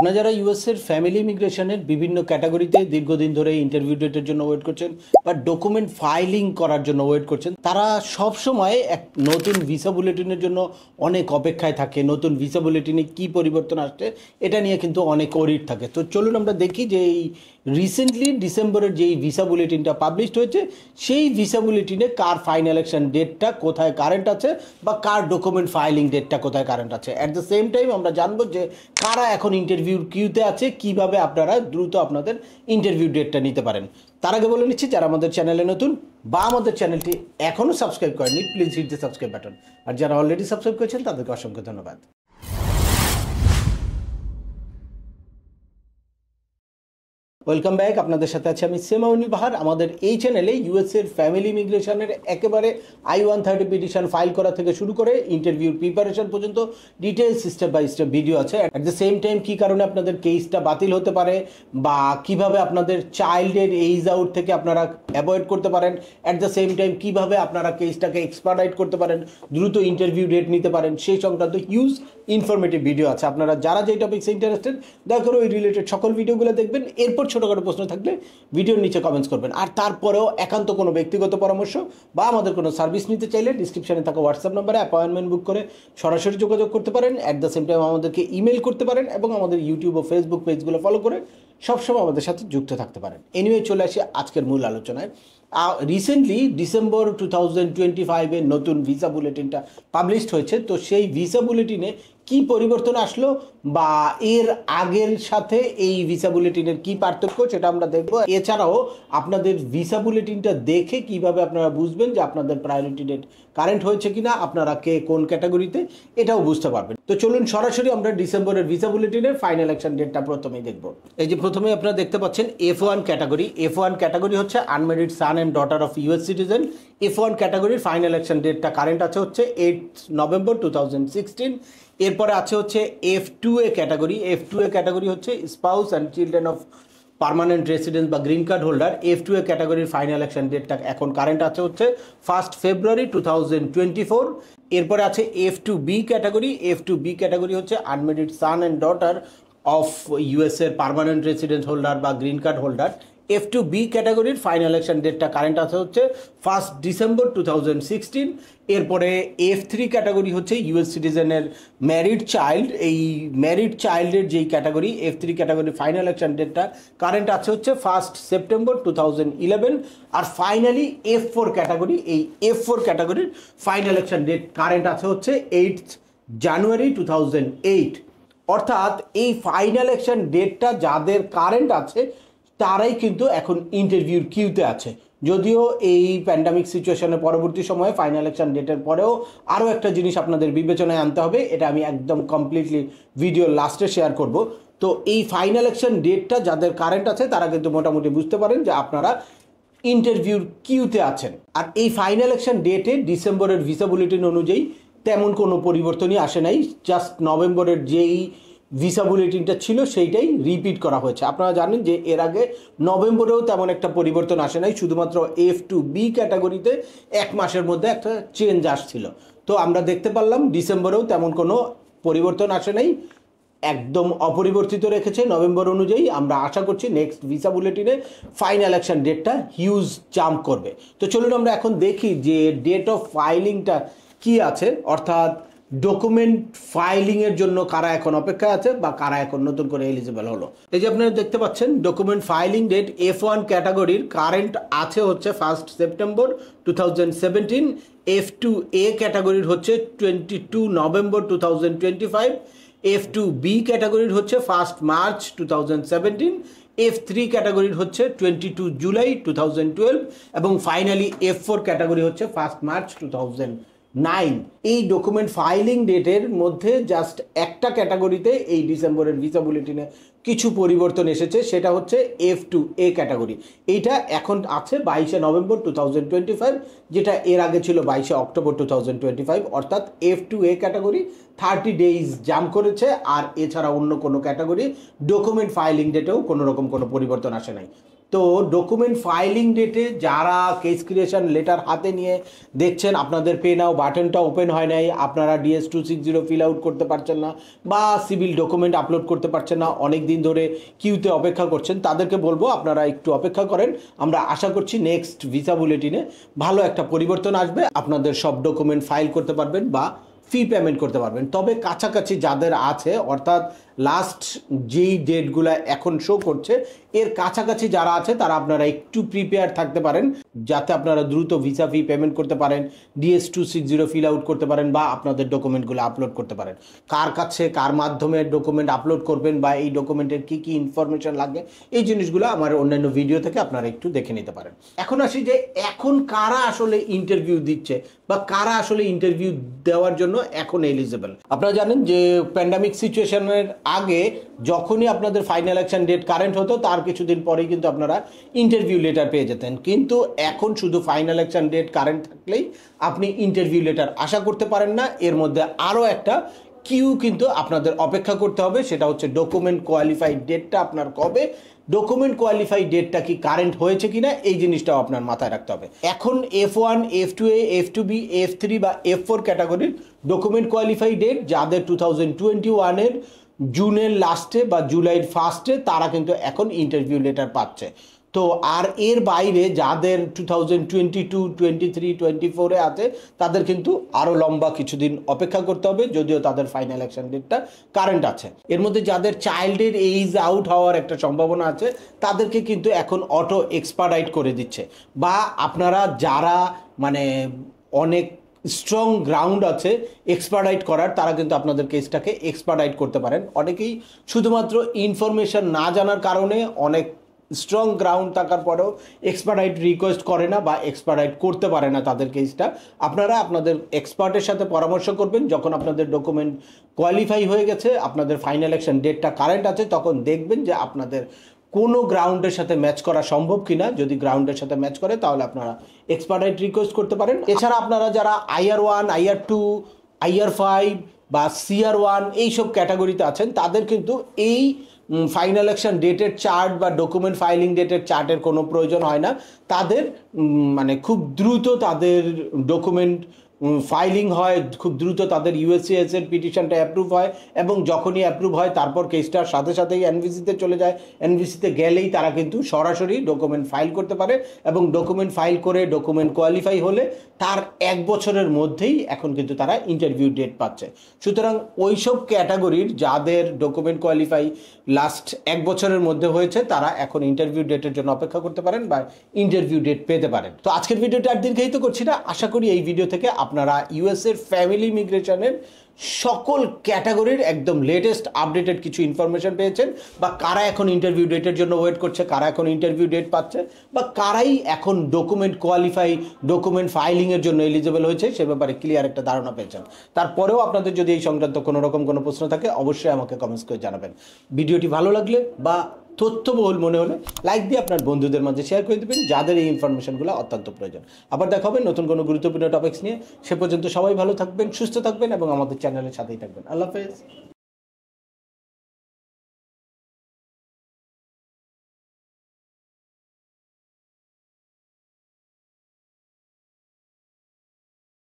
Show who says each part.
Speaker 1: আপনারা যারা ইউএস এর ফ্যামিলি ইমিগ্রেশনের বিভিন্ন ক্যাটাগরিতে দীর্ঘদিন ধরে ইন্টারভিউ ডেটের জন্য ওয়েট করছেন বা ডকুমেন্ট ফাইলিং করার জন্য ওয়েট করছেন, তারা সব সময় এক নতুন ভিসা বুলেটিনের জন্য অনেক অপেক্ষায় থাকে। নতুন ভিসা বুলেটিনে কী পরিবর্তন আসছে এটা নিয়ে কিন্তু অনেক অরিড থাকে। তো চলুন আমরা দেখি যে এই রিসেন্টলি ডিসেম্বরের যেই ভিসা বুলেটিনটা পাবলিশড হয়েছে, সেই ভিসা বুলেটিনে কার ফাইনাল ইলেকশন ডেটটা কোথায় কারেন্ট আছে বা কার ডকুমেন্ট ফাইলিং ডেটটা কোথায় কারেন্ট আছে। অ্যাট দ্য সেম টাইম আমরা জানবো যে কারা এখন ইন্টারভিউর কিউতে আছে, কিভাবে আপনারা দ্রুত আপনাদের ইন্টারভিউ ডেটটা নিতে পারেন। তার আগে বলে নিচ্ছি, যারা আমাদের চ্যানেলে নতুন বা আমাদের চ্যানেলটি এখনও সাবস্ক্রাইব করেনি, please hit the subscribe button. আর যারা অলরেডি সাবস্ক্রাইব করেছেন তাদেরকে অসংখ্য ধন্যবাদ। Welcome back. আপনাদের সাথে আছে আমি সেমাউনি বাহার। আমাদের এই চ্যানেলে ইউএসএর ফ্যামিলি ইমিগ্রেশনের একেবারে I-130 পিটিশন ফাইল করা থেকে শুরু করে ইন্টারভিউর প্রিপারেশন পর্যন্ত details step by step video আছে। অ্যাট দ্য সেম টাইম কী কারণে আপনাদের কেসটা বাতিল হতে পারে বা কিভাবে আপনাদের চাইল্ডের এইজ আউট থেকে আপনারা অ্যাভয়েড করতে পারেন, অ্যাট দ্য সেম টাইম কীভাবে আপনারা কেসটাকে এক্সপার্টাইট করতে পারেন, দ্রুত ইন্টারভিউ ডেট নিতে পারেন, সেই সংক্রান্ত হিউজ ইনফরমেটিভ ভিডিও আছে। আপনারা যারা যেই টপিক্সে ইন্টারেস্টেড দয়া করে ওই রিলেটেড সকল ভিডিওগুলো দেখবেন। এরপর ছোটোখাটো প্রশ্ন থাকলে ভিডিওর নিচে কমেন্টস করবেন। আর তারপরেও একান্ত কোনো ব্যক্তিগত পরামর্শ বা আমাদের কোনো সার্ভিস নিতে চাইলে ডিসক্রিপশানে থাকা হোয়াটসঅ্যাপ নাম্বারে অ্যাপয়েন্টমেন্ট বুক করে সরাসরি যোগাযোগ করতে পারেন। অ্যাট দ্য সেম টাইম আমাদেরকে ইমেল করতে পারেন এবং আমাদের ইউটিউব ও ফেসবুক পেজগুলো ফলো করে সবসময় আমাদের সাথে যুক্ত থাকতে পারেন। এনিওয়ে চলে আসি আজকের মূল আলোচনায়। রিসেন্টলি ডিসেম্বর 2025 নতুন ভিসা বুলেটিনটা পাবলিশড হয়েছে। তো সেই ভিসা বুলেটিনে কি পরিবর্তন আসলো বা এর আগের সাথে এই ভিসা বুলেটিনের কি পার্থক্য সেটা আমরা দেখব। এছাড়াও আপনাদের ভিসা বুলেটিনটা দেখে কিভাবে আপনারা বুঝবেন যে আপনাদের প্রায়োরিটি ডেট কারেন্ট হয়েছে কিনা, আপনারা কে কোন ক্যাটাগরিতে, এটাও বুঝতে পারবেন। তো চলুন সরাসরি আমরা ডিসেম্বরের ভিসা বুলেটিনের ফাইনাল অ্যাকশন ডেটটা প্রথমেই দেখব। এই যে প্রথমে আপনারা দেখতে পাচ্ছেন F1 ক্যাটাগরি। F1 ক্যাটাগরি হচ্ছে unmarried son and daughter of US citizen. F1 ক্যাটাগরির ফাইনাল অ্যাকশন ডেটটা কারেন্ট আছে হচ্ছে 8 নভেম্বর 2016। এরপরে আছে হচ্ছে F2A ক্যাটাগরি। F2A ক্যাটাগরি হচ্ছে spouse and children of permanent residence বা গ্রিন কার্ড হোল্ডার। F2A ক্যাটাগরির ফাইনাল অ্যাকশন ডেটটা এখন কারেন্ট আছে হচ্ছে 1 ফেব্রুয়ারি 2024। এরপরে আছে F2B ক্যাটাগরি। F2B ক্যাটাগরি হচ্ছে unmarried son and daughter of ইউএসএর পার্মানেন্ট রেসিডেন্স হোল্ডার বা গ্রিন কার্ড হোল্ডার। F2B ক্যাটাগরির ফাইনাল অ্যাকশন ডেটটা কারেন্ট আছে হচ্ছে 1 ডিসেম্বর 2016। এরপরে F3 ক্যাটাগরি হচ্ছে ইউএস সিটিজেনের ম্যারিড চাইল্ড। এই ম্যারিড চাইল্ডের যেই ক্যাটাগরি F3 ক্যাটাগরির ফাইনাল অ্যাকশন ডেটটা কারেন্ট আছে হচ্ছে 1 সেপ্টেম্বর 2011। আর ফাইনালি F4 ক্যাটাগরি, এই F4 ক্যাটাগরির ফাইনাল অ্যাকশন ডেট কারেন্ট আছে হচ্ছে 8 জানুয়ারি 2008। অর্থাৎ এই ফাইনাল অ্যাকশন ডেটটা যাদের কারেন্ট আছে তারাই কিন্তু এখন ইন্টারভিউর কিউতে আছে। যদিও এই প্যান্ডামিক সিচুয়েশনের পরবর্তী সময়ে ফাইনাল অ্যাকশন ডেটের পরেও আরও একটা জিনিস আপনাদের বিবেচনায় আনতে হবে, এটা আমি একদম কমপ্লিটলি ভিডিওর লাস্টে শেয়ার করব। তো এই ফাইনাল অ্যাকশন ডেটটা যাদের কারেন্ট আছে তারা কিন্তু মোটামুটি বুঝতে পারেন যে আপনারা ইন্টারভিউর কিউতে আছেন। আর এই ফাইনাল অ্যাকশন ডেটে ডিসেম্বরের ভিসা বুলেটিন অনুযায়ী তেমন কোনো পরিবর্তনই আসে নাই। জাস্ট নভেম্বরের যেই ভিসা বুলেটিনটা ছিল সেইটাই রিপিট করা হয়েছে। আপনারা জানেন যে এর আগে নভেম্বরেও তেমন একটা পরিবর্তন আসে নাই, শুধুমাত্র F2B ক্যাটাগরিতে 1 মাসের মধ্যে একটা চেঞ্জ আসছিল। তো আমরা দেখতে পারলাম ডিসেম্বরেও তেমন কোনো পরিবর্তন আসে নাই, একদম অপরিবর্তিত রেখেছে নভেম্বর অনুযায়ী। আমরা আশা করছি নেক্সট ভিসা বুলেটিনে ফাইনাল অ্যাকশন ডেটটা হিউজ জাম্প করবে। তো চলুন আমরা এখন দেখি যে ডেট অফ ফাইলিংটা কি আছে, অর্থাৎ ডকুমেন্ট ফাইলিংয়ের জন্য কারা এখন অপেক্ষায় আছে বা কারা এখন নতুন করে এলিজিবল হলো। এই যে আপনারা দেখতে পাচ্ছেন ডকুমেন্ট ফাইলিং ডেট F1 ক্যাটাগরির কারেন্ট আছে হচ্ছে 1 সেপ্টেম্বর 2017। F2A ক্যাটাগরির হচ্ছে 22 নভেম্বর 2025। F2B ক্যাটাগরির হচ্ছে 1 মার্চ 2017। F3 ক্যাটাগরির হচ্ছে 22 জুলাই 2012 এবং ফাইনালি F4 ক্যাটাগরি হচ্ছে 1 মার্চ 2009। এই ডকুমেন্ট ফাইলিং ডেটের মধ্যে জাস্ট একটা ক্যাটাগরিতে এই ডিসেম্বরের ভিসা বুলেটিনে কিছু পরিবর্তন এসেছে, সেটা হচ্ছে F2A ক্যাটাগরি। এইটা এখন আছে 22 নভেম্বর 2025, যেটা এর আগে ছিল 22 অক্টোবর 2025। অর্থাৎ F2A ক্যাটাগরি 30 ডেজ জাম্প করেছে। আর এছাড়া অন্য কোনো ক্যাটাগরি ডকুমেন্ট ফাইলিং ডেটেও কোনো রকম কোনো পরিবর্তন আসে নাই। তো ডকুমেন্ট ফাইলিং ডেটে যারা কেস ক্রিয়েশন লেটার হাতে নিয়ে দেখছেন আপনাদের পে নাও বাটনটা ওপেন হয় নাই, আপনারা DS-260 ফিল আউট করতে পারছেন না বা সিভিল ডকুমেন্ট আপলোড করতে পারছেন না, অনেক দিন ধরে কিউতে অপেক্ষা করছেন, তাদেরকে বলবো আপনারা একটু অপেক্ষা করেন। আমরা আশা করছি নেক্সট ভিসা বুলেটিনে ভালো একটা পরিবর্তন আসবে, আপনাদের সব ডকুমেন্ট ফাইল করতে পারবেন বা ফি পেমেন্ট করতে পারবেন। তবে কাছাকাছি যাদের আছে, অর্থাৎ লাস্ট যেই ডেটগুলো এখন শো করছে এর কাছাকাছি যারা আছে তারা আপনারা একটু প্রিপেয়ার থাকতে পারেন, যাতে আপনারা দ্রুত ভিসা ফি পেমেন্ট করতে পারেন, DS-260 ফিল আউট করতে পারেন বা আপনাদের ডকুমেন্টগুলো আপলোড করতে পারেন। কার কাছে কার মাধ্যমে ডকুমেন্ট আপলোড করবেন বা এই ডকুমেন্টের কী কী ইনফরমেশন লাগবে এই জিনিসগুলো আমার অন্যান্য ভিডিও থেকে আপনারা একটু দেখে নিতে পারেন। এখন আসি যে এখন কারা আসলে ইন্টারভিউ দিচ্ছে বা কারা আসলে ইন্টারভিউ দেওয়ার জন্য এখন এলিজিবল। আপনারা জানেন যে প্যান্ডামিক সিচুয়েশনের আগে যখনই আপনাদের ফাইনাল অ্যাকশন ডেট কারেন্ট হতো তার কিছুদিন পরেই কিন্তু আপনারা ইন্টারভিউ লেটার পেয়ে যেতেন, কিন্তু এখন শুধু ফাইনাল অ্যাকশন ডেট কারেন্ট থাকলেই আপনি ইন্টারভিউ লেটার আশা করতে পারেন না। এর মধ্যে আরও একটা কিউ কিন্তু আপনাদের অপেক্ষা করতে হবে, সেটা হচ্ছে ডকুমেন্ট কোয়ালিফাইড ডেটটা আপনার কবে, ডকুমেন্ট কোয়ালিফাই ডেটটা কি কারেন্ট হয়েছে কিনা এই জিনিসটাও আপনার মাথায় রাখতে হবে। এখন F1, F2A, F2B, F3 বা F4 ক্যাটাগরির ডকুমেন্ট কোয়ালিফাই ডেট যাদের 2021-এর জুনের লাস্টে বা জুলাইয়ের ফার্স্টে তারা কিন্তু এখন ইন্টারভিউ লেটার পাচ্ছে। তো আর এর বাইরে যাদের 2022, 23, 24-এ আছে তাদের কিন্তু আরও লম্বা কিছুদিন অপেক্ষা করতে হবে, যদিও তাদের ফাইনাল অ্যাকশন ডেটটা কারেন্ট আছে। এর মধ্যে যাদের চাইল্ডের এইজ আউট হওয়ার একটা সম্ভাবনা আছে তাদেরকে কিন্তু এখন অটো এক্সপার্ডাইট করে দিচ্ছে, বা আপনারা যারা মানে অনেক স্ট্রং গ্রাউন্ড আছে এক্সপার্ডাইট করার তারা কিন্তু আপনাদের কেসটাকে এক্সপার্ডাইট করতে পারেন। অনেকেই শুধুমাত্র ইনফরমেশন না জানার কারণে অনেক স্ট্রং গ্রাউন্ড থাকার পরেও এক্সপার্ডাইট রিকোয়েস্ট করে না বা এক্সপার্ডাইট করতে পারে না তাদের কেসটা। আপনারা আপনাদের এক্সপার্টের সাথে পরামর্শ করবেন, যখন আপনাদের ডকুমেন্ট কোয়ালিফাই হয়ে গেছে আপনাদের ফাইনাল অ্যাকশন ডেটটা কারেন্ট আছে তখন দেখবেন যে আপনাদের কোনো গ্রাউন্ডের সাথে ম্যাচ করা সম্ভব কিনা। যদি গ্রাউন্ডের সাথে ম্যাচ করে তাহলে আপনারা এক্সপার্ডাইট রিকোয়েস্ট করতে পারেন। এছাড়া আপনারা যারা IR1, IR2, IR5 বা CR1 এইসব ক্যাটাগরিতে আছেন তাদের কিন্তু এই ফাইনাল অ্যাকশন ডেটের চার্ট বা ডকুমেন্ট ফাইলিং ডেটের চার্টের কোনো প্রয়োজন হয় না। তাদের মানে খুব দ্রুত তাদের ডকুমেন্ট ফাইলিং হয়, খুব দ্রুত তাদের USCIS-এর পিটিশনটা অ্যাপ্রুভ হয় এবং যখনই অ্যাপ্রুভ হয় তারপর কেসটার সাথে সাথেই NVC-তে চলে যায়। NVC-তে গেলেই তারা কিন্তু সরাসরি ডকুমেন্ট ফাইল করতে পারে এবং ডকুমেন্ট ফাইল করে ডকুমেন্ট কোয়ালিফাই হলে তার 1 বছরের মধ্যেই এখন কিন্তু তারা ইন্টারভিউ ডেট পাচ্ছে। সুতরাং ওইসব ক্যাটাগরির যাদের ডকুমেন্ট কোয়ালিফাই লাস্ট 1 বছরের মধ্যে হয়েছে তারা এখন ইন্টারভিউ ডেটের জন্য অপেক্ষা করতে পারেন বা ইন্টারভিউ ডেট পেতে পারেন। তো আজকের ভিডিওটা আর দীর্ঘায়িত করছি না, আশা করি এই ভিডিও থেকে আপনারা US-এর ফ্যামিলি ইমিগ্রেশনের সকল ক্যাটাগরির একদম লেটেস্ট আপডেটেড কিছু ইনফরমেশন পেয়েছেন, বা কারা এখন ইন্টারভিউ ডেটের জন্য ওয়েট করছে, কারা এখন ইন্টারভিউ ডেট পাচ্ছে, বা কারাই এখন ডকুমেন্ট কোয়ালিফাই ডকুমেন্ট ফাইলিংয়ের জন্য এলিজিবল হয়েছে সে ব্যাপারে ক্লিয়ার একটা ধারণা পেয়েছেন। তারপরেও আপনাদের যদি এই সংক্রান্ত কোনো রকম কোনো প্রশ্ন থাকে অবশ্যই আমাকে কমেন্টস করে জানাবেন। ভিডিওটি ভালো লাগলে বা তথ্যবহুল মনে হলে লাইক দিয়ে আপনার বন্ধুদের মাঝে শেয়ার করে দেবেন যাদের এই ইনফরমেশনগুলো অত্যন্ত প্রয়োজন। আবার দেখা হবে নতুন কোনো গুরুত্বপূর্ণ টপিকস নিয়ে। সে পর্যন্ত সবাই ভালো থাকবেন, সুস্থ থাকবেন এবং আমাদের চ্যানেলের সাথেই থাকবেন। আল্লাহ হাফেজ।